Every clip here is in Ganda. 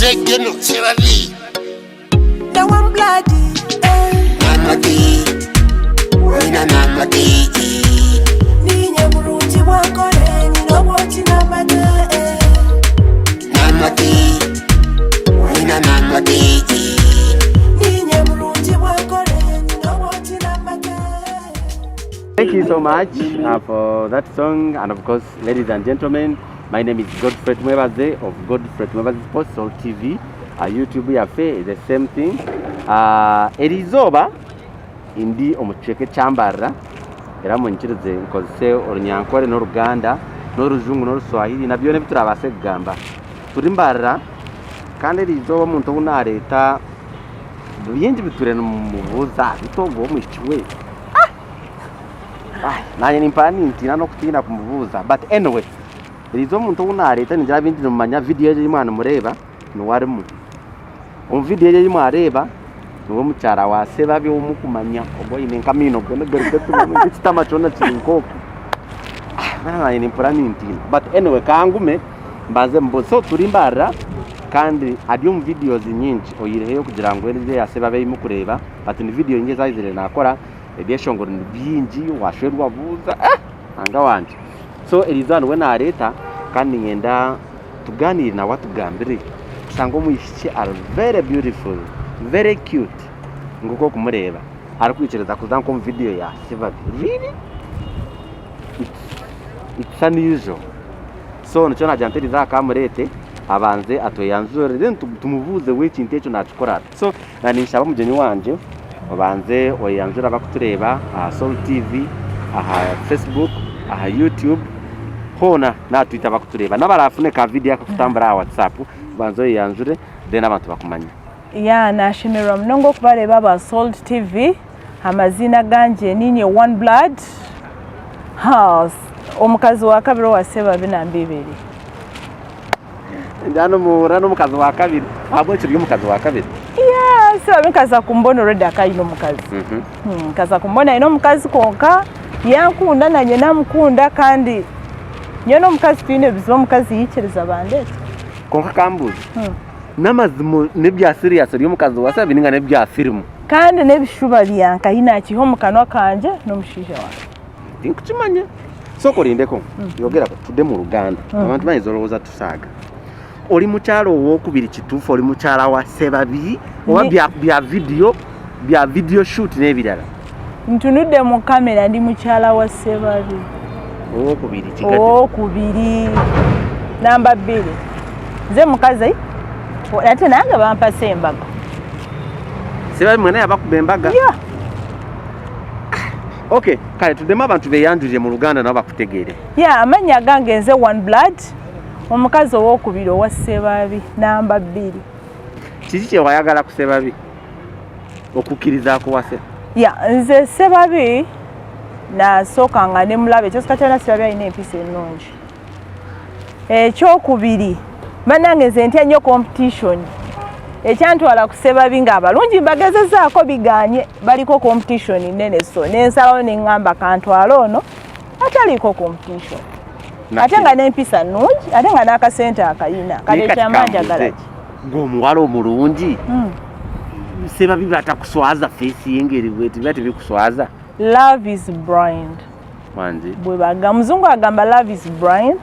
Chegeno Chiravi. The one bloody. Namadi. Wena namadi. Ninye muruti wakore. Nino woti namadi. Namadi. Wena namadi. Ninye muruti wakore. Nino woti namadi. Thank you so much for that song, and of course, ladies and gentlemen, my name is Godfrey Mwebaze of Godfrey Mwebaze Sports Soul TV. YouTube yafe the same thing. Erizoba indi omucheke chambara era munchirize nkozese orunyankore n'Uruganda n'Uruzungu n'Uruswahili nabyo ne biturabase kugamba turi mbarra kandi erizoba muntu unareta byinji biture no mubuza bitogo mwichiwe nanye nimpani ntina no kutina kumubuza, but anyway erizo muntu unareta ninjira bindi no manya video ye mwana mureba no warimo video ye mwareba no muchara wa sebabi umukumanya oboyi nenkamino gone gergetu ngitama chona chinko nanye nimpani ntina, but anyway kangume mbaze mboso turimbara kandi adium videos nyinshi oyireyo kugira ngo ere ya sebabe imukureba, but ni video nyinshi zayizire nakora ebyeshongoro byinji washwerwa buza anga wanje. So elizano we nareta kandi ngenda tuganira na watu gambire sango muyishi are very beautiful, very cute nguko kumureba ari kwicereza kuzanko mu video ya sebabe really it's unusual. So nico najanteriza kamurete abanze atoyanzure then tumuvuze wiki intecho natukora. So nanishaba mugenyi wanje abanze oyanzura bakutureba Soul TV, Facebook, YouTube, hona na Twitter bakutureba nabarafune ka video yakutambara WhatsApp banzo yanzure then abantu bakumanya. Ya nashimira mnongo kubareba ba Soul TV amazina ganje ninye One Blood House omukazi wa kabiri wa Sebabi na Mbibiri. Ndano murano mukazi wa kabiri abo kiri mukazi wa kabiri. Sebabi kaza kumbona already akayino mukazi. Kaza kumbona ino mukazi konka yankunda nanye namukunda kandi nyono mukazi twine bizo mukazi yichereza bandete konka kambuzi namazimo nebya serious ryo mukazi wa Sebabi ninga nebya film kandi nebishuba byanka hina kiho mukanwa kanje no mushije wa tinkukimanya soko lindeko yogera tude mu Ruganda abantu bayizoroza tusaga oli muchalo wo kubiri kitufu oli muchala wa Sebabi oba bya video shoot nebirala ntunude mu kamera ndi muchala wa Sebabi kubiri kigati kubiri namba 2 ze mukazi ate nanga bampa sembaga Sebabi mwene yabakubembaga yeah. Okay, kale tudema abantu beyanjuje mu Ruganda nabo bakutegere. Yeah, amanya gange nze One Blood omukazi owokubiri wa Sebabi namba 2. Kiki kye wayagala ku Sebabi okukiriza ko wase? Yeah, nze Sebabi na soka nga ne mulabe kyo sikatana Sebabi ayina empisa ennungi. Ekyokubiri banange nze ntya nnyo competition. Ekyantwala ku Sebabi nga abalungi bagezezaako biganye baliko competition nene so nensalawo nengamba kantwala ono ataliko competition. Ate nga n'empisa nnungi ate nga n'akasente akayina kale kyamanja galaki ng'omuwala omulungi Sebabi batakuswaza face yengeri bweti bati bikuswaza. Love is blind. Wanzi bwe baga muzungu agamba love is blind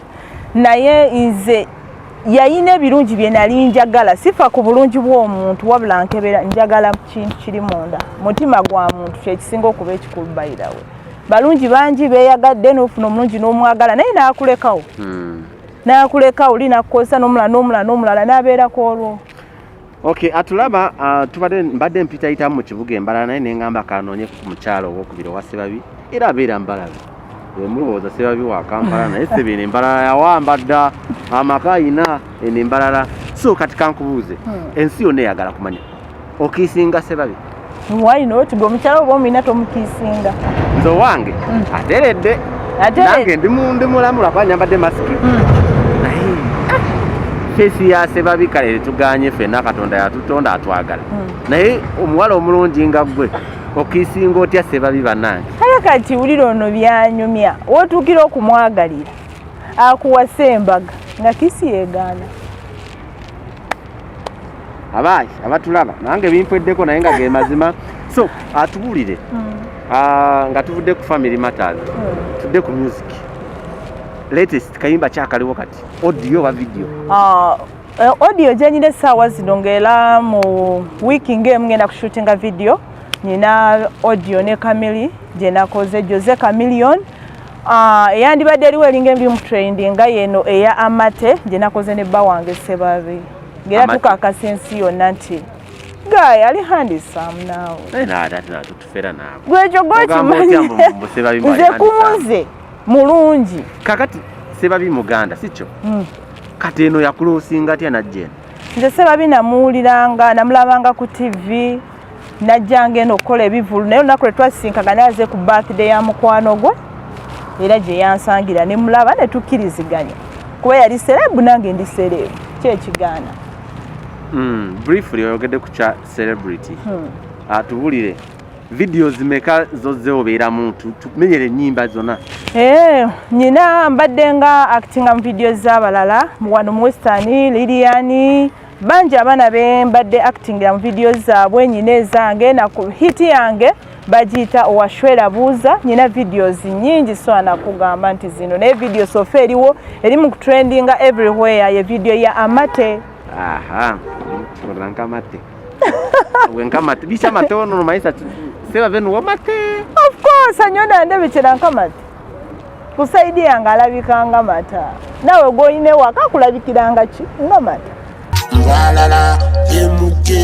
naye nze yayina ebirungi bye nali njagala sifa ku bulungi bw'omuntu wabula nkebera njagala kintu kiri munda mutima gwa muntu kyekisinga okuba ekikulu bayirawe balungi bangi beyagadde n'ofuna omulungi n'omwagala naye naakulekawo naakuleka oli nakukozesa n'omulala n'abeerako olwo. Okay, atulaba mbadde mpitayitamu mu kibuga Embalala naye nengamba kanoonye ku mukyalo owokubiri wa Sebabi era abeera Mbalala mulowooza Sebabi wa Kampala naye Sebabi Embalala yawamba dda amaka ayina eno Embalala. So kati kankubuuze ensi yonna eyagala kumanya okiisinga Sebabi? Why not? Omukyalo oba omuyina tomukiisinga? Nze owange ateredde nange ndi mulamula kuba nyambadde masiki naye fesi ya Sebabi kale tuganye ffenna Katonda yatutonda atwagala naye omuwala omulungi nga gwe okiisinga otya Sebabi bannange? Kale kati wulira ono byanyumya wotuukira okumwagalira akuwasa embaga nga kisi yeegaana abayi abatulaba nange bimpweddeko naye nga ge mazima so atubulire nga tuvudde ku Family Matters tudde ku music latest kayimba kyakaliwo kati audio wa video audio gyenyina essaawa zino ng'era mu wiiki ng'emu ngenda kushutinga video nina audio ne Camille gye nakoze Jose Chameleone eyandibadde eriwo eringa eri mu trending nga yeno eya Amate gye nakoze ne bba wange Sebabi ng'era tukakasa ensi yonna nti guy ali handsome naawe tufera naawe gwekyo gwokimanyi nze kumuze mulungi kakati Sebabi muganda sikyo kati eno yakulosinga atya najjeno nze Sebabi namuwuliranga namulabanga ku TV najjanga eno okukola ebivulu naye olunaku lwe twasinkagana aze ku birthday ya mukwano gwe era gye yansangira ne mulaba ne tukkiriziganya kuba yali serebu nange ndi serebu kyekigaana briefly oyogedde ku kya celebrity atubulire video zimeka zozze obeera muntu tumenyere ennyimba zonna nyina mbadde nga actinga mu video z'abalala wano mu Western Lilian bangi abaana be mbadde actingira mu video zaabwe nyina ezange na ku hit yange bagiyita owashwera buuza nyina videos nyingi so anakugamba nti zino naye video sofa eriwo eri mu trendinga everywhere ye video ya Amate Amate wenkamate bisha matono no maisa seba venu wamate of course anyona ndebe chirankamate kusaidia ngalabikanga mata nawe goine wakakulabikiranga ki ngamata Walala emuke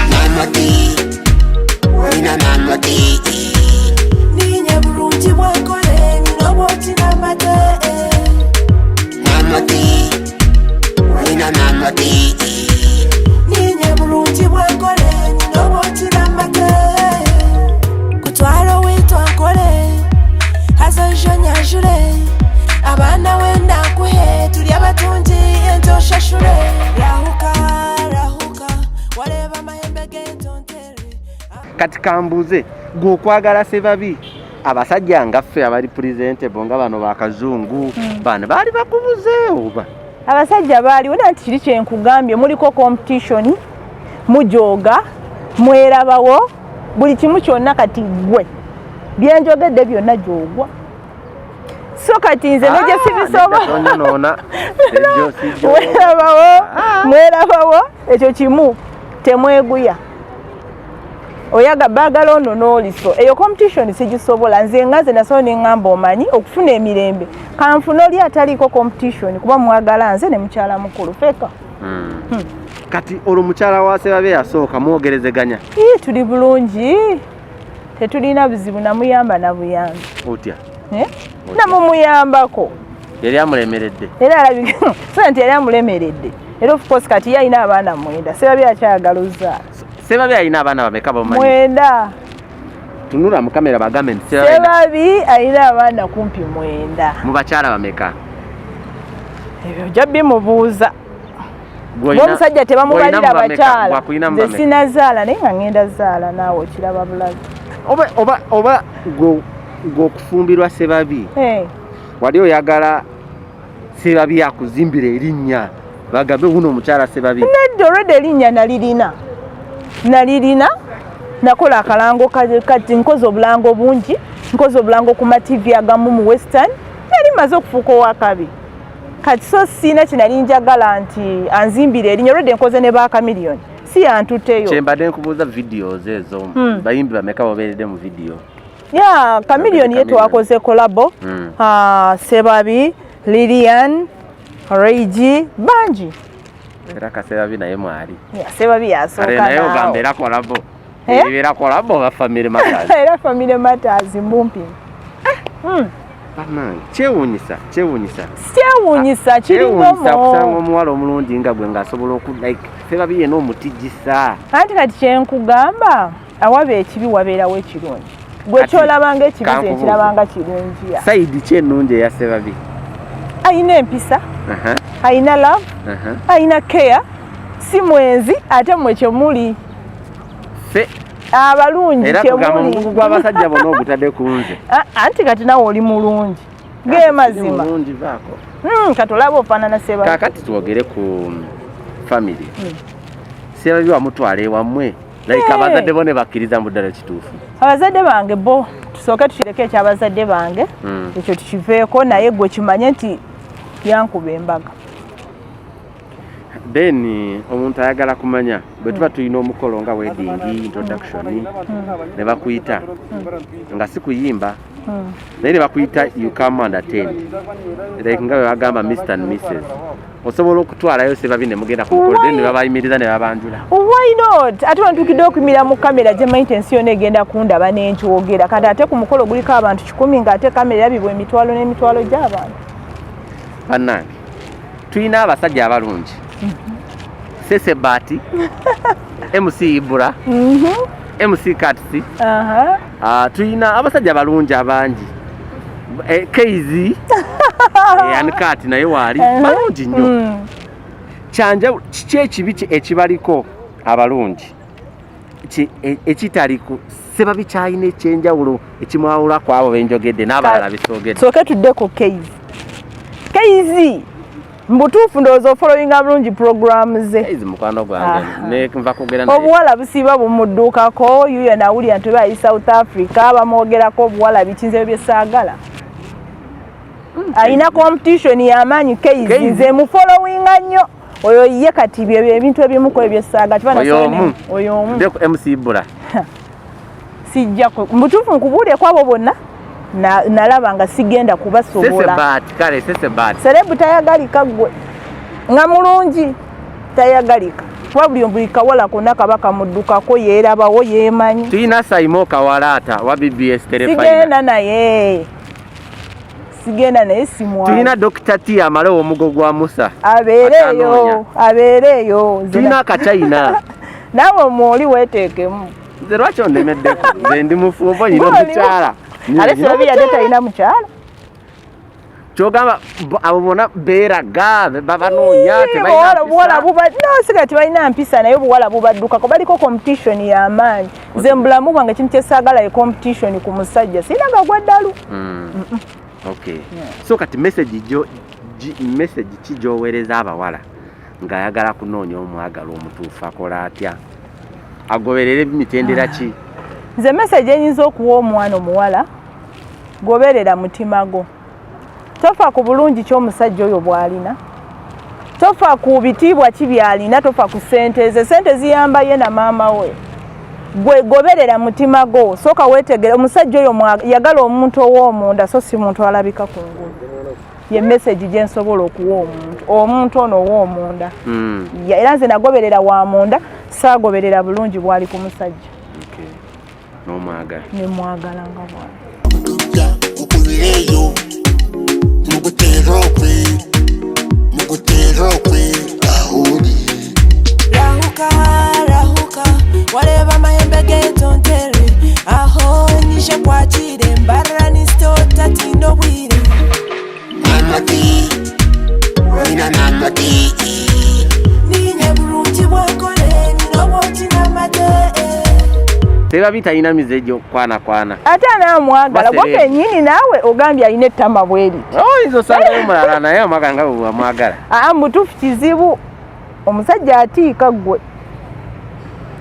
Namate Wina namate Ninye bulungi bwankole nina bwoti namate Namate Wina namate Ninye bulungi bwankole nina bwoti namate Kutwala wetwankole hazoijonyajule Abana wenda kuhe tuli abatunzi entoshashule Rahuka waleba mahembe gentontere kati kambuze gwokwagala Sebabi abasajja ngaffe abali presentable nga bano bakazungu bano bali bakubuze oba abasajja baali wona nti kiri kyenkugambye muliko competition mujoga mwerabawo buli kimu kyonna kati gwe byenjogedde byonna gyogwa so kati nze neje sibisoba mwerabawo ekyo kimu temweguya oyaga bagala ono n'oliso eyo competition sigisobola nze ngaze naso nengamba omanyi okufuna emirembe kanfuna oli ataliko competition kuba mwagala nze ne mukyala mukulu feka kati olwo mukyala wa Sebabi yasooka mwogerezeganya tuli bulungi tetulina buzibu namuyamba nabuyambi otya namumuyambako yali amulemeredde era alabika so nti yali amulemeredde era of course kati yalina abaana mwenda Sebabi akyagala ozaala Sebabi alina abaana bameka bamanyi mwenda tunula mu kamera bagambe nti Sebabi alina abaana kumpi mwenda mu bakyala bameka ebyo jabbi mubuuza omusajja tebamubalira bakyala nze sinazaala naye nga ngenda zaala naawe okiraba bulabi oba gwokufumbirwa Sebabi wali oyagala Sebabi akuzimbira erinnya bagambe guno omukyala Sebabi nedda olwedde erinnya nalirina nakola akalango kati nkoze obulango bungi nkoze obulango ku mativi agamu mu Western nali maze okufuuka owakabi kati so siina kinali njagala nti anzimbire erinnya olwedde nkoze ne ba Chameleone si yantuteyo kyembadde nkubuuza videos ezo bayimbi bameka babeeredde mu video Chameleone ye twakoze kolabo Sebabi Lilian Reigi bangi era ka Sebabi naye mwali Sebabi yasooka naye ogamba era kolabo era kolabo ba Family Matters era Family Matters mbumpi kyewuunyisa kirinomo kusanga omuwala omulungi nga gwe ng'asobola Sebabi yena omutijisa anti kati kyenkugamba awaba ekibi wabeerawo ekirungi gwe kyolabanga ekibi ze nkirabanga kirungi sayidi ki ennungi eya Sebabi ayina empisa ayina love ayina care si mwenzi ate mwe kyemuli abalungi kyemuli gw'abasajja bonna ogutadde ku nze anti kati nawe oli mulungi ge mazima kati olaba ofaanana Sebabi kakati twogere ku family sebabi bamutwala ewammwe like abazadde bo ne bakkiriza mu ddala kituufu abazadde bange bo tusooke tukireke ekyabazadde bange ekyo tukiveeko naye gwe kimanye nti yankuba embaga then omuntu ayagala kumanya bwe tuba tulina omukolo nga wedding introduction ne bakuyita nga si kuyimba naye ne bakuyita you come and attend like nga bagamba Mr and Mrs osobola okutwalayo sebabi ne mugenda ku mukolo then ne babayimiriza ne babanjula why not ate wantukidde okumira mu kamera gye maintenance yona egenda kundaba nenkyogera kati ate ku mukolo guliko abantu 10 ng'ate kamera yabibwa emitwalo n'emitwalo gy'abantu bannange tulina abasajja abalungi Sese Bati MC Ibura MC Katsi tulina abasajja balungi abangi Keizi Ankati naye wali balungi nnyo kyanja kiki ekibi ekibaliko abalungi ekitaliku sebabi kyalina ekyenjawulo ekimwawula ku abo benjogedde n'abalala bisoogedde soke tudde ku Keizi mbutuufu ndowooza ofollowinga bulungi programu ze Keizi mukwano gwange ne nva kugera obuwala busiiba bumudduukako yuyo nawulira nti bayi South Africa bamwogerako obuwala bikinze byesaagala alina competition y'amaanyi Keizi nze mufollowinga nnyo oyo ye kati byo ebintu ebimuko ebyesaagala tibana oyo omu ndeko MC Ibura sijja mbutuufu nkubuulire kwabo bonna nalaba nga sigenda kubasobola Sese Bati serebu tayagalika gwe nga mulungi tayagalika wabuli buli kawala konna kaba kamuddukako yeerabawo yeemanyi tulina Saimo Kawalata wa BBS Telefine sigenda naye simwa tulina Dr. T amale omugo gwa Musa abeereyo tulina Kachina nawe omwoli weeteekemu nze lwaki ondemeddeko nze ndi mufumbo nyina omukyala ale sebabi yadde talina mukyala kyogamba abo bona beeraga babanoonya obuwala siga tebalina mpisa naye obuwala bubaddukako baliko competition y'amaanyi nze mbulamu bwange kintu kyesaagala ye competition ku musajja sinaga gwa ddalu okay so kati message ki gy'oweereza abawala ng'ayagala kunoonya omwagala omutuufu akola atya agoberera emitendera ki nze message enyinza okuwa omwana omuwala goberera mutima gwo tofa ku bulungi ky'omusajja oyo bw'alina tofa ku bitiibwa ki by'alina tofa ku sente ziyamba ye na maama we gwe goberera mutima gwo sooka weetegere omusajja oyo yagala omuntu ow'omunda so si muntu alabika ku ngulu ye message gye nsobola okuwa omuntu ono ow'omunda era nze nagoberera wa munda saagoberera bulungi bw'ali ku musajja n'omwagala nemwagala nga bwali okubireyo mugutera okwe ahuli rahuka waleba amahembe g'entontere aho nishe kwakire mbarani stota tino bwire namati wina namati ninye bulungi bwankole ninobwoti namate sebabi talina mizejo kwana ate anaamwagala gwakenyini naawe ogambye alina ettama bweri izo sangayo mulala naye amwagala nga bwe wamwagala mutuufu kizibu omusajja atiika gwe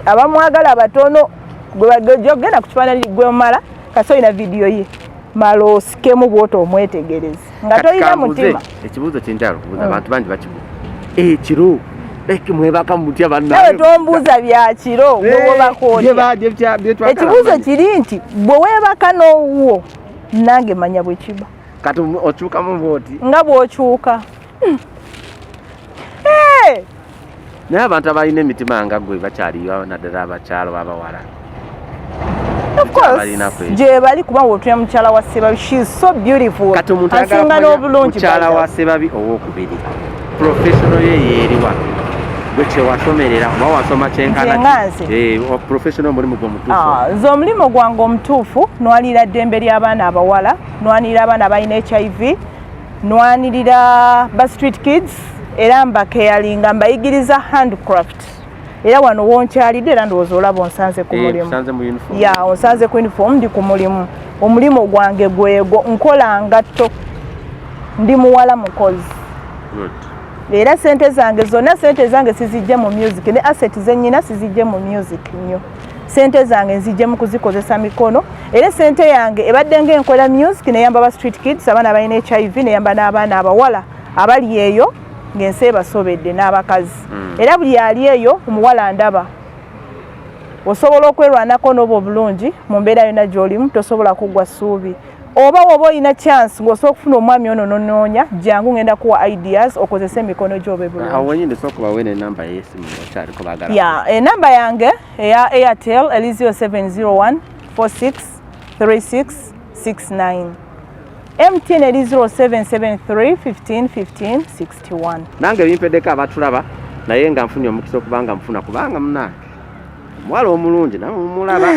abamwagala batono gwegenda ku kifaananyi gwe mala kasi olina vidiyo ye mala osikemu bwota omwetegereze nga tolina mutima ekibuuzo kyenjala okubuuza abantu bangi bakibuuza ekiro mwebaka mutya nawe tombuuza bya kiro bwewebakoonya ekibuuzo kiri nti bwe weebaka n'owuwo nange manya bwe kiba kati okyukamu bwoti nga bw'okyuka naye abantu abalina emitima nga gwe bakyaliyo naddala abakyalo babawala of course gye bali kuba wotulya mukyala wa Sebabi she is so beautiful kati omuntu asinga n'obulungi mukyala wa Sebabi owokubiri professional ye yeeriwa gwe kyewasomerera oba wasoma kyenkana professional omulimu gw'omutuufu nze omulimu gwange omutuufu nwanirira ddembe ly'abaana abawala nwanirira abaana balina HIV nwanirira ba street kids era mbakeyalinga mbayigiriza handcraft era wano wonkyalidde era ndowooza olaba onsanze ku mulimu onsanze ku uniform ndi ku mulimu omulimu gwange gwego nkola ngatto ndi muwala mukozi era sente zange zonna sente zange sizijja mu music ne asset zennyina sizijja mu music nnyo sente zange nzijja mu kuzikozesa mikono era sente yange ebadde ng'enkola music neyamba ba street kids abaana balina HIV neyamba n'abaana abawala abali eyo ng'ensi basobedde n'abakazi era buli ali eyo omuwala ndaba osobola okwerwanako n'obo obulungi mu mbeera yonna gy'olimu tosobola kugwa ssuubi oba woba olina chance ng'osobola okufuna omwami ono n'onoonya jangu ngenda kuwa ideas okozese emikono gy'obe bulungi awo wenyini osobola okubawa n'enamba y'essimu okyaliko baagala enamba yange eya Airtel elizio 701 46 36 69 MTN eri 0773 15 15 61 nange bimpeddeko abatulaba naye nga nfunye omukisa okubanga nfuna kubanga munange mwala omulungi nawe mumulaba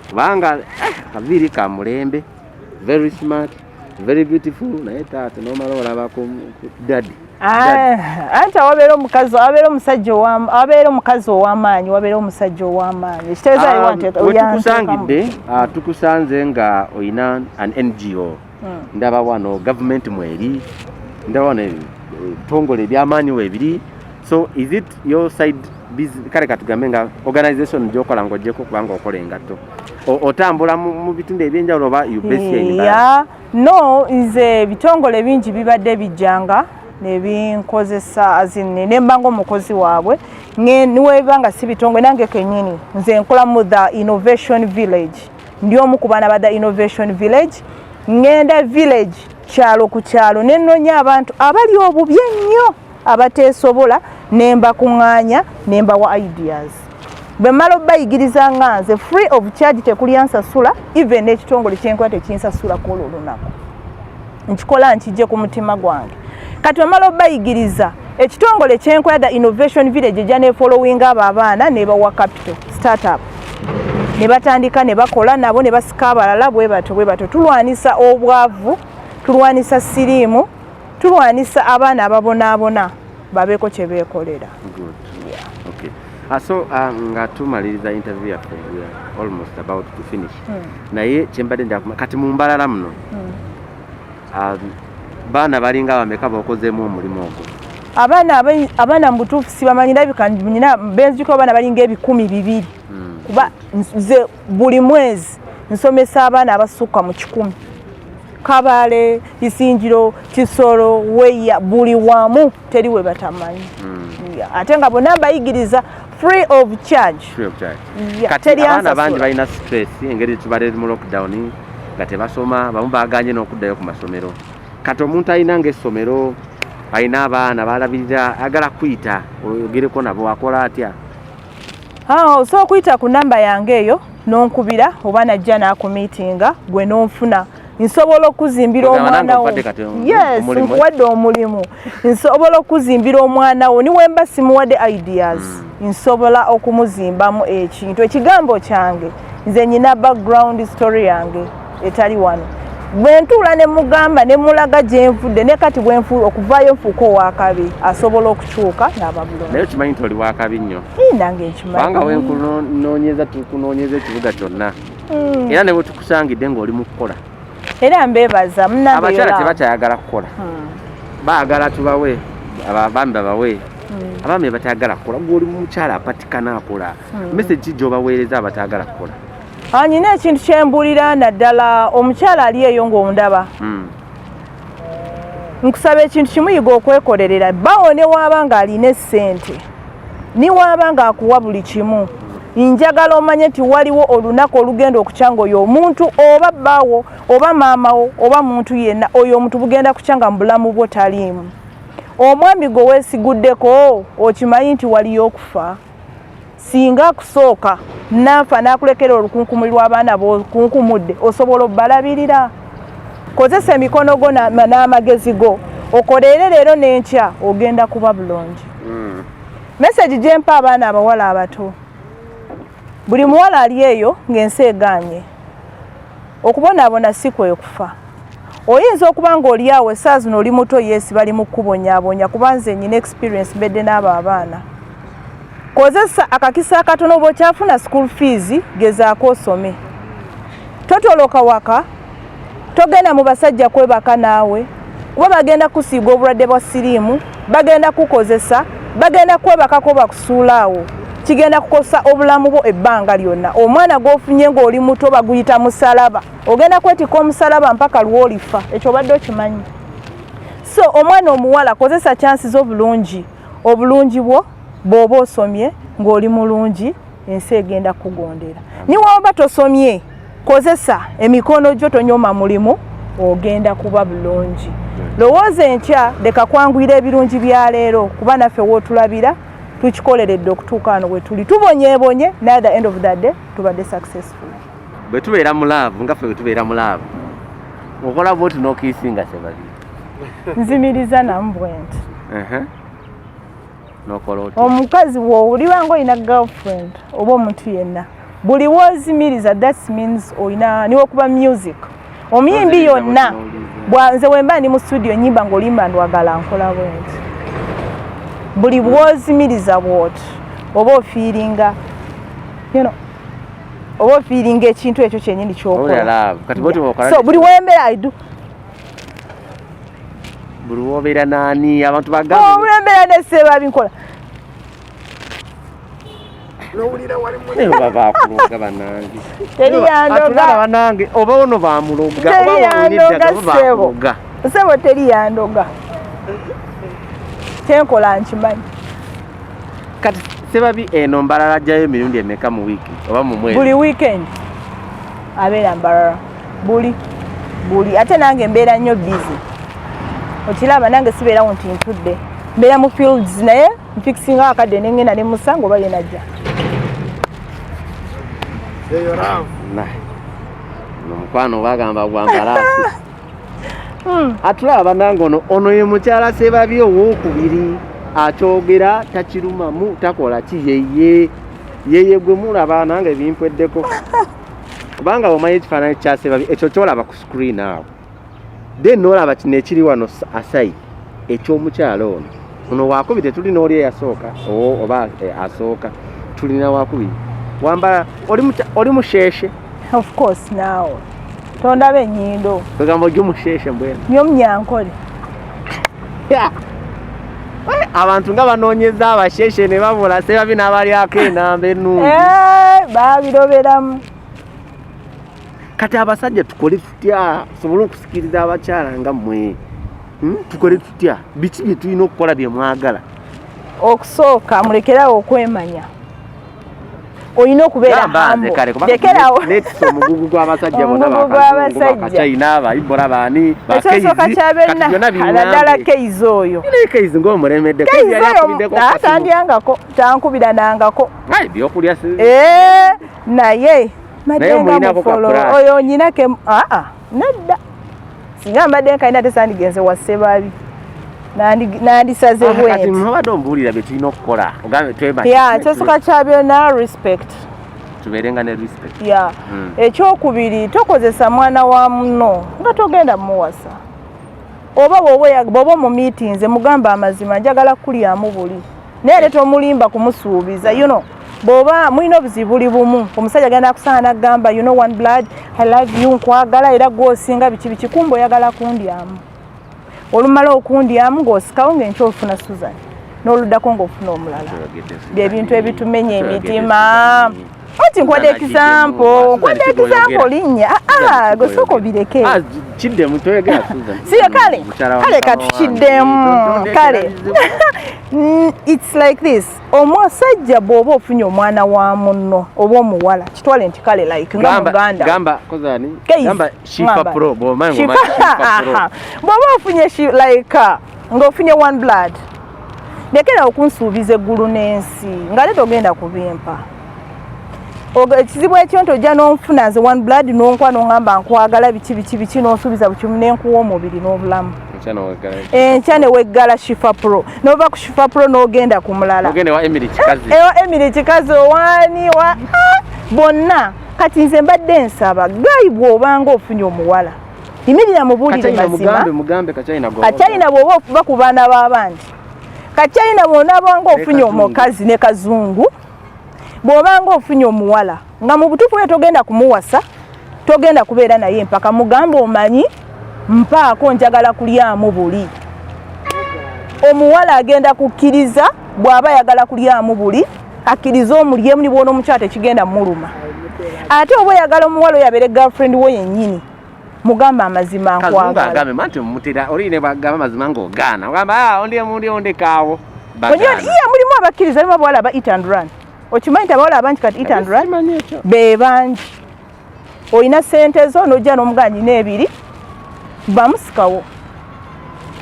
kubanga kaviiri ka mulembe very smart very beautiful naye taata nomala olaba ku daddy anti awabeera omukazi awabeera omukazi ow'amaanyi wabeera omusajja ow'amaanyi tukusangidde tukusanze nga oyina an NGO ndaba wano gavumenti mweri ndaba wano ebitongole ebyamaanyi weebiri so is it your side kale katugambe nga organization gyokola ng'ogyeko kubanga okola engatto otambula mu bitundu ebyenjawulo oba no nze ebitongole bingi bibadde bijjanga nebinkozesa azine nembanga omukozi waabwe niwebanga si bitongole nange kennyini nze nkola mu the innovation village ndi omu ku baana ba the innovation village ngenda village kyalo ku kyalo nennonya abantu abali obubi ennyo abateesobola nemba kuŋŋaanya nemba wa ideas bwe mmala obayigiriza nga nze free of charge tekuli ansasula even n'ekitongole kyenkola tekinsasula ku olwo olunaku nkikola nkijje ku mutima gwange kati bwe mmala obayigiriza ekitongole kyenkola the innovation village ejja nefollowinga abo abaana nebawa capital startup ne batandika ne bakola nabo ne basika abalala bwe bato tulwanisa obwavu tulwanisa siriimu tulwanisa abaana ababonaabona babeeko kye beekolera. Okay. So nga tumaliriza interview yaffe we are almost about to finish. Naye kyembadde ndakuma kati mu mbalala muno baana balinga bameka bakozeemu omulimu ogwo abaana mu butuufu sibamanyi ndabika nyina benzuko abaana balinga 200 kuba nze buli mwezi nsomesa abaana abasukka mu 100 Kabale, Isinjiro, Kisoro, Weya, buli wamu teri we batamanyi. Ate nga bonna bayigiriza free of charge. Kati abaana bangi balina stress engeri tubadde mu lockdown nga tebasoma bamu baganye n'okuddayo ku masomero. Kati omuntu alina ng'essomero alina abaana balabirira agala kuyita ogereko nabo akola atya? So kuyita ku namba yange eyo n'onkubira oba najja n'akumiitinga gwe n'onfuna. Nsobola okuzimbira omwana wo. Yes, nkuwadde omulimu. Nsobola okuzimbira omwana wo niwe mba simuwadde ideas. Nsobola okumuzimbamu ekintu. Ekigambo kyange nze nyina background story yange etali wano. Bwe ntuula ne mugamba ne mulaga gye nfudde ne kati bwe nfuula okuvaayo nfuuko wakabi asobola okukyuka n'aba bulungi. Naye kimanyi nti oli wakabi nnyo. Nange nkimanyi. Kubanga wenkunoonyeza tukunoonyeza ekibuga kyonna. Era ne bwe tukusangidde ng'oli mu kukola. Era mbebaza munange abakyala tebakyayagala kukola baagala tubawe abambi babawe abambi batayagala kukola gwoli mukyala apatikana akola message gy'obaweereza abatayagala kukola nyina ekintu kyembulira naddala omukyala ali eyo ng'ondaba nkusaba ekintu kimuyiga okwekolerera bawone waaba nga alina essente ni waaba nga akuwa buli kimu njagala omanye nti waliwo olunaku olugenda okukyanga oyo omuntu oba bbaawo oba maamawo oba muntu yenna oyo omuntu bugenda kukyanga mu bulamu bwo taliimu omwami gwe weesiguddeko okimanyi nti waliyo okufa singa akusooka nafa n'akulekera olukunkumuli lw'abaana bokunkumudde osobola obbalabirira kozesa emikono go n'amagezi go okolere leero n'enkya ogenda kuba bulungi message gye mpa abaana abawala abato buli muwala ali eyo ng'ensi egaanye okubonaabona si kwe kufa oyinza okuba ng'oli awo essaawa zino oli muto yeesi bali mu kkubonyaabonya kuba nze nyina experience mbedde n'abo abaana kozesa akakisa akatono oba okyafuna school fees gezaako osome totoloka waka togenda mu basajja kwebaka naawe kuba bagenda kusiiga obulwadde bwa siriimu, bagenda kukozesa, bagenda kwebakako bakusuulaawo, kigenda kukosa obulamu bwo ebbanga lyonna. Omwana gw'ofunye ng'oli muto baguyita musalaba, ogenda kwetika omusalaba mpaka lw'olifa, ekyo obadde okimanyi. So omwana omuwala kozesa chansi z'obulungi, obulungi bwo bw'oba osomye ng'oli mulungi, ensi egenda kugondera. Niwaba tosomye, kozesa emikono gyo, tonyoma mulimu, ogenda kuba bulungi. Lowooza enkya leka kwanguyira ebirungi bya leero, kuba naffe wootulabira tukikoleredde okutuuka wano we tuli, tubonyeebonye naye at the end of the day tubadde successful. Bwe tubeera mu laavu nga ffe bwe tubeera mu laavu okola bwoti n'okiisinga Sebabi. Nzimiriza namu bwenti. N'okola oti omukazi bw'owulira ng'olina girlfriend oba omuntu yenna, buli w'ozimiriza that means olina niwo kuba music. Omuyimbi yonna nze wemba ndi mu studio nyimba ng'olimba ndwagala nkola bwenti. Buli bw'ozimiriza bwoti oba ofiiringa oba ofiiringa ekintu ekyo kyennyini ky'okola. So buli wembeera aidu buli wobeera naani abantu bagamba obulembeera ne Sebabi nkola n'owulira walimu babakulunga bannange teriyandoga bannange oba ono bamulunga teriyandoga sebo teriyandoga kyenkola nkimanyi. Kati Sebabi eno Mbarara ajjayo emirundi emeka mu wiiki oba mu mwezi? Buli weekend abeera Mbarara, buli ate nange mbeera nnyo busy. Okiraba nange sibeerawo nti ntudde, mbeera mu fields naye nfikisinga akadde nengenda ne musango oba yenajja. Omukwano bagamba gwambalaasi. Atulaba nange ono ye mukyala Sebabi owookubiri, akyogera takirumamu, takola ki yeye gwe mulaba nange bimpweddeko. Kubanga omanyi ekifaananyi kya Sebabi ekyo kyolaba ku screen awo. Then n'olaba kino ekiri wano aside eky'omukyala ono waakubiri tetulina oli eyasooka oba asooka, tulina waakubiri Wambala oli musheshe. Of course now tondaba ennyindo kwegamba ojja musheshe mbwenu nyo munyankole. Abantu nga banoonyeza abasheshe ne babula Sebabi n'abalyako enamba ennungi baabiroberamu. Kati abasajja tukole tutya sobola okusikiriza abakyala nga mmwe? Tukole tutya? Biki bye tulina okukola bye mwagala? Okusooka mulekerawo okwemanya, olina okubeera hambo. Lekerawo omugugu gw'abasajja bonna bakachina abayibola baani ekyosoka kya benna aladdala keizi oyo keizi ng'omuremedde tandyangako tankubiranangako byokulya naye madenga mufolo oyo nyinake nedda singa mbadde nkalina tesandigenze wa Sebabi nandisaze bwenti. Mubadde ombuulira bye tulina okukola ogambe tweba ekyosoka kya byonna respect, tubeerenga ne respect. Ekyokubiri tokozesa mwana wa muno nga togenda muwasa, oba bw'oba mu meetings mugamba amazima njagala kulyamu buli naye leeta omulimba kumusuubiza bw'oba mulina obuzibu buli bumu omusajja agenda kusaana gamba one blood I love you nkwagala era gw'osinga biki kumbe oyagala kundyamu. Olumala okundyamu ng'osikawo ng'enkya ofuna Susan n'oluddako ng'ofuna omulala. Byebintu ebitumenya emitima. Oti nkwade example linnya gosoko bireke kidde mutoyega Susan siye kale katukiddemu kale. It's like this, omusajja bw'oba ofunye omwana wa munno oba omuwala kitwale nti kale like nga Muganda gamba kozani gamba Shifa Pro bw'oba ofunye like ng'ofunye one blood lekera okunsuubiza eggulu n'ensi nga leeta ogenda kubimpa. Ekizibu ekyo nti ojja n'onfuna nze one blood n'onkwa n'ongamba nkwagala biki n'osuubiza bukimu n'enkuwa omubiri n'obulamu. Enkya ne weggala Shifa Pro n'ova ku Shifa Pro n'ogenda ku mulala ewa Emily Kikazi owaani bonna. Kati nze mbadde nsaba gayi bw'obanga ofunye omuwala yimirira mubuulire mazima. Kachina bw'oba okuva ku baana b'abandi, Kachina bw'onaabanga ofunye omukazi ne kazungu, bw'obanga ofunye omuwala nga mu butuufu we togenda kumuwasa, togenda kubeera naye mpaka mugambe omanyi mpaako njagala kulyamu buli. Omuwala agenda kukkiriza bw'aba ayagala kulyamu buli akkiriza omulyemu ni bw'ona omukyala tekigenda muluma. Ate oba oyagala omuwala oyo abeere girlfriend we yennyini mugamba amazima nkwagala. Agambe manti mutera oline bagamba amazima ng'ogaana ogamba ondi ondekaawo. Iya mulimu abakkiriza alimu abawala aba eat and run. Okimanyi abawala abangi kati eat and run be bangi. Oyina ssente zo n'ojja n'omuganyi n'ebiri bamusikawo.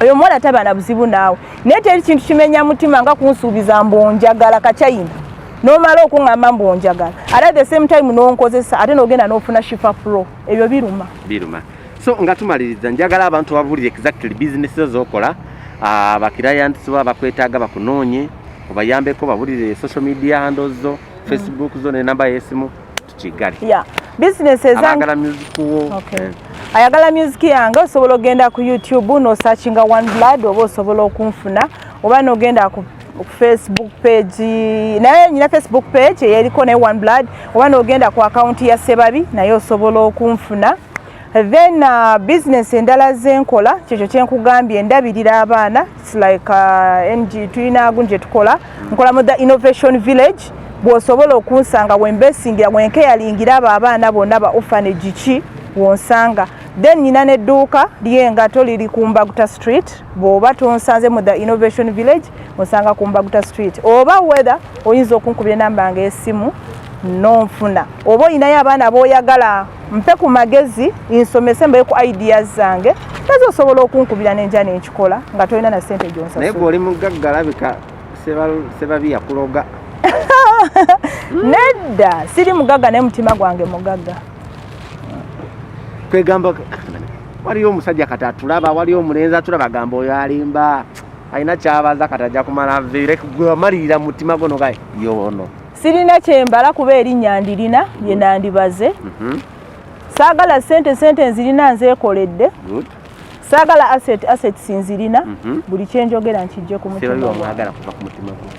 Oyo muwala taba na buzibu naawe. Naye teri kintu kimenya mutima nga kunsuubiza mbonjagala kakyayina. N'omala okuŋŋamba mbonjagala. Ate at the same time n'onkozesa ate n'ogenda n'ofuna Shifa Pro. Ebyo biruma. So nga tumaliriza njagala abantu babulire exactly business z'okola. Abakirayants bakwetaaga bakunoonye obayambeko babulire social media handles zo Facebook zo n'enamba y'essimu tukigali. Business ezange ayagala music wo. Ayagala music yange osobola ogenda ku YouTube no searchinga One Blood oba osobola okunfuna oba n'ogenda ku Facebook page naye nyina Facebook page eriko ne One Blood oba n'ogenda ku account ya Sebabi naye osobola okunfuna. Then business endala zenkola kyekyo kyenkugambye endabirira abaana it's like NG tulina gunje tukola nkola mu the Innovation Village bw'osobola okunsanga wembesingira wenkeyalingira abo abaana bonna ba orphanage ki wonsanga. Then nyina n'edduuka ly'engato liri ku Mbaguta Street bw'oba tonsanze mu the Innovation Village osanga ku Mbaguta Street oba whether oyinza okunkubira namba yange y'essimu nonfuna oba oyinayo abaana b'oyagala mpe ku magezi insomese mbaye ku ideas zange nazo osobola okunkubira n'enja n'ekikola nga tolina na ssente gyonsasula. Naye gw'oli mugagga alabika Sebabi yakuloga. Nedda siri mugagga naye mutima gwange mugagga. Kwegamba waliyo omusajja kati atulaba waliyo omulenzi atulaba gamba oyo alimba alina kyabaza kati ajja kumala aveere gwe wamalirira mutima gono gaye yono. Sirina kyembala kuba erinnya ndirina ye nandibaze. Saagala sente nzirina nzeekoledde. Saagala assets nzirina. Buli kyenjogera nkijje ku mutima. Sebabi wamwagala kuva ku mutima gwo.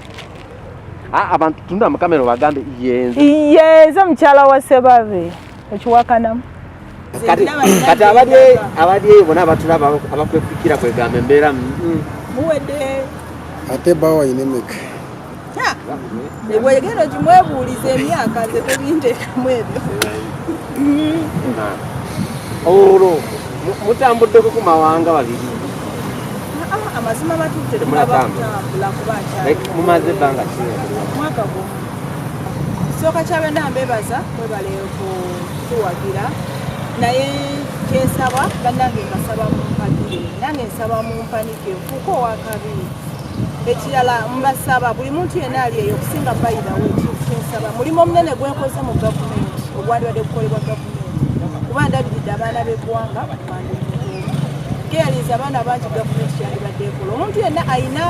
Abantu tunda amakamera bagambe yenze mukyala wa Sebabi ekiwakanamu. Kati abadye bona abatulaba abakwekukira kwegamba embeera muwedde ate bawa inemeka. Bwegero kimwebuuliza emyaka nze tebinteekamu ebyo. Olwo mutambuddeko ku mawanga babiri. Amazima matutte temulabakutambula kuba nkyali. Mumaze ebbanga ki? Mwaka gumu. Kisooka ky'abanna mbebaza webale okutuwagira naye kyensaba bannange mbasaba mumpanire nange nsaba mumpanike nfuuka owakabiri. Ekirala mbasaba buli muntu yenna ali eyo okusinga bayirawo kyensaba mulimu omunene gwenkoze mu gavumenti ogwandibadde gukolebwa gavumenti kuba ndabiridde abaana b'eggwanga keyalinza abaana bangi gavumenti kyandibadde ekola. Omuntu yenna alina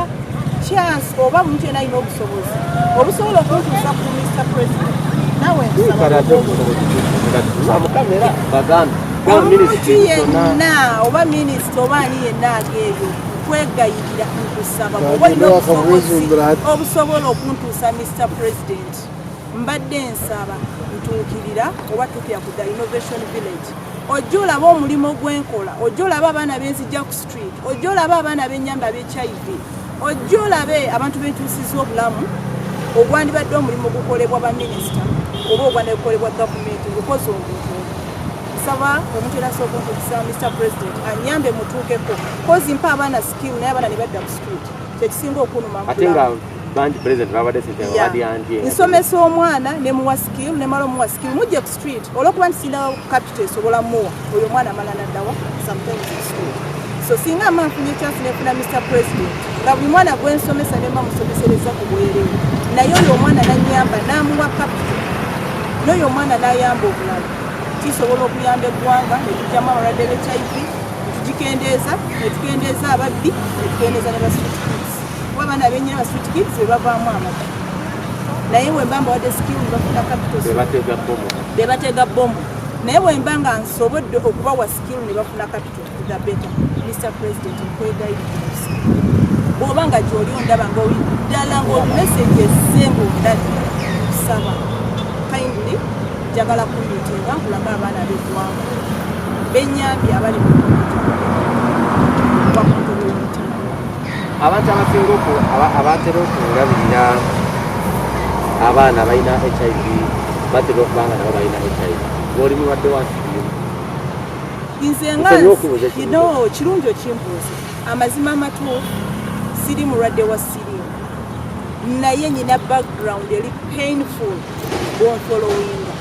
chance oba omuntu yenna alina obusobozi obusobola okuntuusa ku Mr. President nawe omuntu yenna oba minisita oba ani yenna ageeyo kwegayirira nkusaba oba olina obusobola okuntuusa Mr. President mbadde nsaba ntuukirira oba tukira ku the Innovation Village ojja olaba omulimu gwenkola ojja olaba abaana benzijja ku street ojja olaba abaana b'ennyamba b'HIV ojja olabe abantu bentuusiza obulamu ogwandibadde omulimu gukolebwa baminisita oba ogwandibadde gukolebwa gavumenti ngukoze omuntu nsaba omuntu era asooka okuntuukisa Mr. President anyambe mutuukeko kozi mpa abaana skill naye abaana ne badda ku street kyekisinga okunuma banji president babadde sente wadiyanti nsomesa omwana ne muwa skill ne mala muwa skill mujje ku street olwokuba nti sina capital esobola muwa oyo mwana amala naddawa sometimes in school so singa ama nfunye chance nefuna Mr. President nga buli mwana gwensomesa ne bamusomesereza ku bwereere naye oyo omwana nanyamba namuwa capital n'oyo omwana nayamba obulala kisobola okuyamba eggwanga ne tujjamu abalwadde b'HIV ne tukendeeza ababbi ne tukendeeza ne basweet kids abaana abenyina ba street kids bebavaamu amata naye wemba mbawadde skill bafuna capital bebatega bomu naye wemba nga nsobodde okubawa skill ne bafuna capital the better Mr. President nkwegayirira bw'oba nga gy'oli ondaba ngaoli ddala ng'olumesegi esemba omulali kusaba kindly njagala kumitinga nkulaga abaana b'eggwanga bennyambye abali mu abantu abasinga abatera okulabirira abaana balina HIV batera okubanga nabo balina HIV ng'oli mulwadde wa siriimu. Nze nga kirungi okimbuuza amazima amatuufu siri mulwadde wa siriimu naye nyina background eri painful bwonfolowinga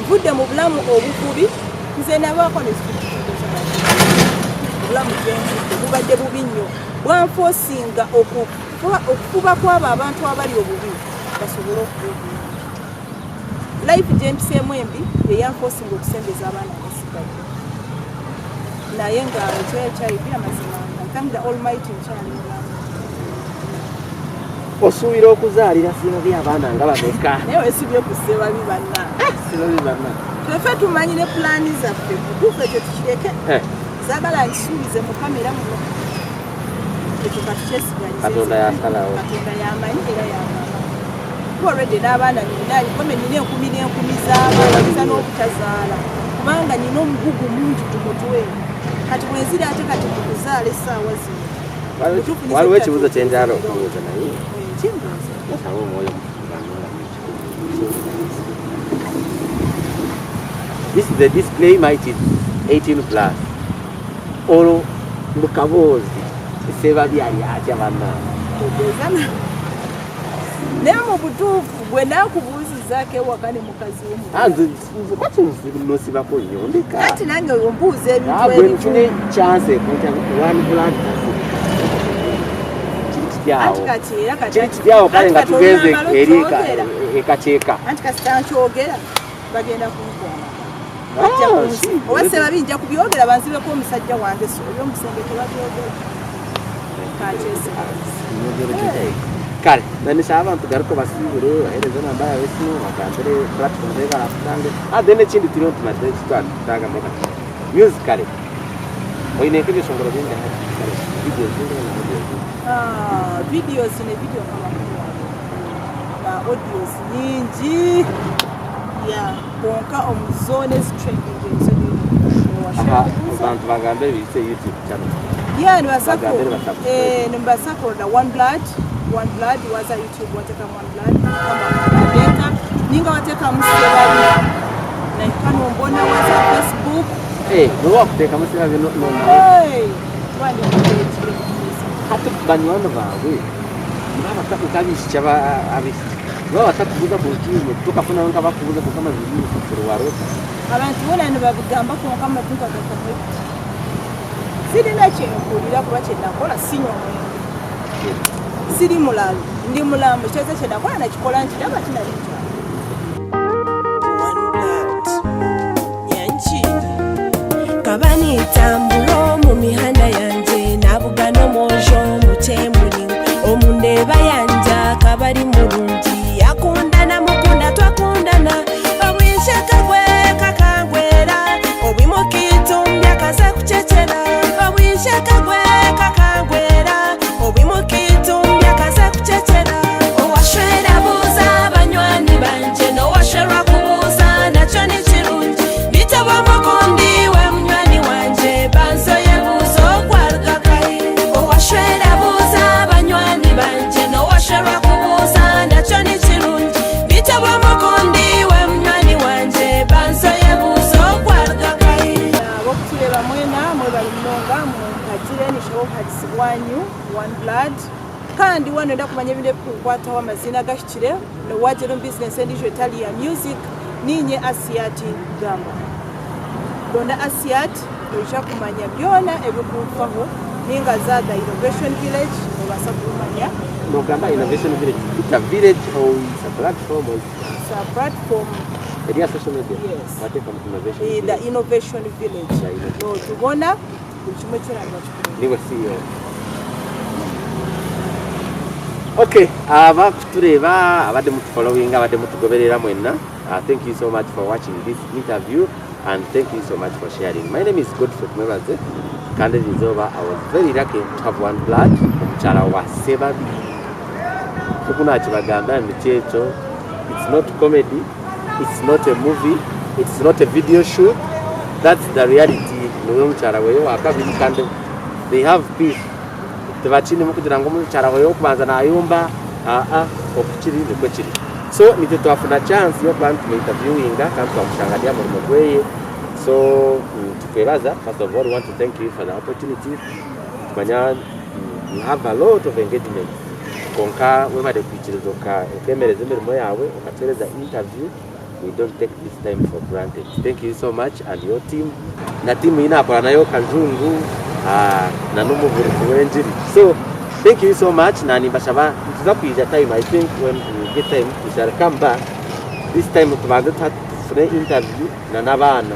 nvudde mu bulamu obukubi nze nabaako obulamu gyenvudde bubadde bubi nnyo bwanfoosinga okufuba kwabo abantu abali obubi basobole okububi life gyentuseemu embi eyanfoosinga okusembeza abaana abasigadde naye nga HIV amazima thank the almighty nkyalimu. Osuubira okuzaalira sinabi abaana nga bameka naye wesibye kuseba bibanna sinabi banna twefe tumanyire pulaani zaffe mutuufu ekyo tukireke zaagala nkisuubize mu kamera muno ekyo katukyesigalise Katonda yasalawo Katonda yamanyi era yamala already n'abaana ninalikome nina enkumi n'enkumi z'abaana biza n'obutazaala kubanga nina omugugu mungi tumutwe kati bweziri ate kati mukuzaala essaawa zino waliwo ekibuuzo kye njala okubuuza naye asawo omwoyo the display might is 18+. Olwo mu kaboozi eseba byali atya banna naye mu butuufu gwe naakubuuzizaako ewaka ne mukazi nosibako nnyo ndeka kati nange ombuuza ebintu nfune chance one blood kityawo kale nga tugenze eri ekakyeka anti kasita nkyogera bagenda kunkwana owaseba binja kubyogera banzibeko omusajja wange oli omusenge tebabyogera kale nanisaba abantu garuko basibire bahereze namba yawe esimu bagambire platform zekalafutange ate n'ekindi turiho tumadde kitwatutaga moka music kale oyina ekebisongolo bingi videos ne video kama audios nyingi ya konka omuzone trending abantu bagambe bise YouTube channel nimbasako One Blood waza YouTube wateka One Blood kama ninga wateka musebali na ikano mbona waza Facebook no wakuteka musebali no wani hata banywana bawe baba takukabishi chaba abisi baba takubuza kukimu tukafuna nka bakubuza kama zili kuruwaro abantu bona nibabigamba ko kama tukakakamo sidi nache kulira kuba kyenakola sinyo siri mulalu ndi mulambo kyeze kyenakola nakikola nti daba kinalinja One Blood nyanchi kabani tambulo mu mihanda yanje nabugano mojo mutemuli omundeba yanja kabari mulungi yakundana mukunda twakundana obwinshaka gwe kakangwera obwimokitumya kaza kuchechera obwinshaka gwe kakangwera obwimokitumya kaza kuchechera owashwera buza banywani banje nowashwera kubuza nacho ni kirungi bitabo mukundi we munywani wanje banzoye buzo kwalgakai owashwera buza banywani banje nowashwera kubuza nacho ni kirungi bitabo mukundi we munywani wanje banzoye buzo kwalgakai abokutuleba mwena mwebali mnonga mukatire nishobo hadisibwanyu One Blood kandi wano nda kumanya ebintu ebikukwataho amazina gashikire nowajero business endijo etali ya music ninye Asiati Gamba donda Asiati oija kumanya byona ebikufaho ninga zaga Innovation Village obasa kumanya no gamba Innovation Village it's a village or it's a platform or it's a platform area social media yes wateka Innovation the Innovation Village no tubona kimwe kiranga niwe CEO. Okay, abakutureba abadde mutufollowing abadde mutugoberera mwenna. Thank you so much for watching this interview and thank you so much for sharing. My name is Godfrey Mwebaze. Kandi Lizoba, I was very lucky to have One Blood omukyala wa Sebabi. Tukuna kibagamba it's not comedy, it's not a movie, it's not a video shoot. that's the reality. Niwe mucyara weyo wakabiri kandi they have peace. Tebachine mu kugira ngo mucyara weyo kubanza nayumba okukiri niko kiri. So nitwe twafuna chance yo plan to interviewinga kandi twamushangalia mu mugweye. So tukebaza, first of all, we want to thank you for the opportunity. You have a lot of engagement. Konka we made kuchirizo ka ekemereze mirimo yawe ukatereza interview. We don't take this time for granted. Thank you so much and your team. Na team inakora nayo Kanjungu na n'umuvuri wenjiri. So thank you so much na nimbashaba tuzakwija time. I think when we get time we shall come back. This time tubaze tufune interview na nabana.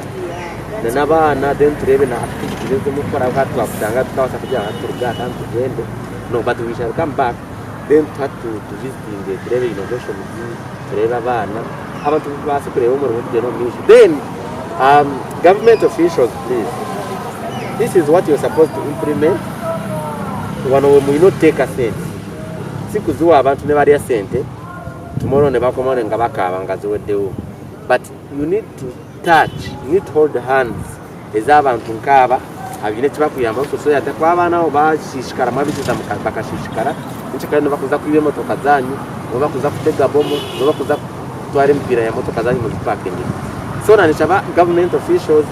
Na nabana then turebe na activities zo mukora twakutanga tukawasa kugira turuga kandi tugende. No, but we shall come back then to visit the turebe innovation turebe abana abantu base kureba mu rugo no mishi. Then government officials, please, this is what you're supposed to implement. One will not take a cent. Sikuzuwa abantu ne bari sente tomorrow ne bakomone ngabakaba ngaziweddewo. But you need to touch, you need to hold hands ezabantu nkaba abine kibakuyamba so yate kwa abana obashishikara mabitiza bakashishikara nchikana bakuza kuyibe motoka zanyu bakuza kutega bomo bakuza kutwara impira ya motoka zanyu mu parking. So nanisaba government officials,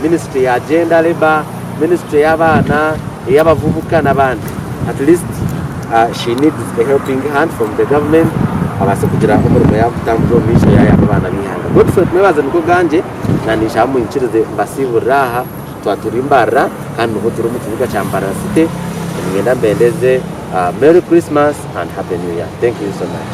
ministry ya agenda labor, ministry y'abana y'abavubuka n'abandi, at least she needs a helping hand from the government abase kugira umurimo yakutambuzo misho y'abana bihanga. Godfrey mwebaza niko ganje nanisha mu inchirize basiburaha twaturimbara kandi ubu turi mu kibuga cya Mbarara City. Ngenda mbendeze Merry Christmas and Happy New Year. Thank you so much.